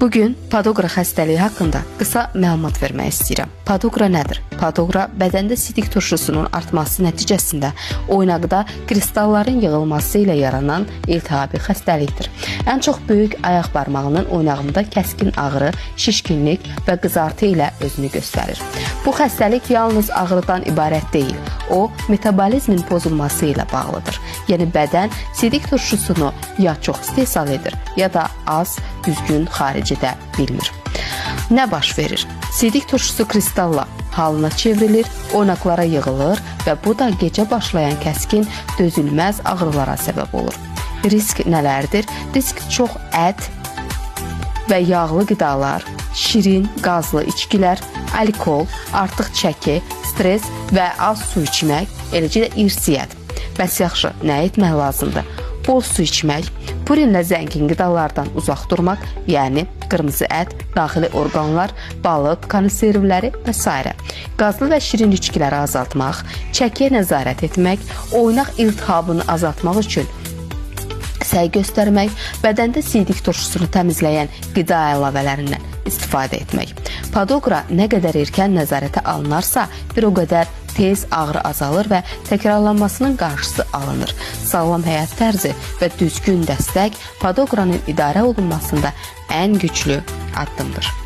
Bugün podoqra xəstəliyi haqqında qısa məlumat vermək istəyirəm. Podoqra nədir? Podoqra bədəndə sidik turşusunun artması nəticəsində oynaqda kristalların yığılması ilə yaranan iltihabi xəstəlikdir. Ən çox böyük ayaq barmağının oynağında kəskin ağrı, şişkinlik və qızartı ilə özünü göstərir. Bu xəstəlik yalnız ağrıdan ibarət deyil, o metabolizmin pozulması ilə bağlıdır. Yəni bədən sidik turşusunu ya çox istehsal edir, ya da az, düzgün xaric edə bilmir. Nə baş verir? Sidik turşusu kristalla halına çevrilir, oynaqlara yığılır və bu da gecə başlayan kəskin, dözülməz ağrılara səbəb olur. Risk nələrdir? Risk çox ət və yağlı qidalar, şirin, qazlı içkilər, alkol, artıq çəki, stres və az su içmək, eləcə də irsiyyət. Bəs yaxşı, nə etmək lazımdır? Bol su içmək, purinlə zəngin qidalardan uzaq durmaq, yəni qırmızı ət, daxili orqanlar, balıq, konservləri və s. Qazlı və şirin içkiləri azaltmaq, çəkiyə nəzarət etmək, oynaq iltihabını azaltmaq üçün səy göstərmək, bədəndə sidik turşusunu təmizləyən qida əlavələrindən istifadə etmək. Podoqra nə qədər erkən nəzarətə alınarsa, bir o qədər tez ağrı azalır və təkrarlanmasının qarşısı alınır. Sağlam həyat tərzi və düzgün dəstək podoqranın idarə olunmasında ən güclü addımdır.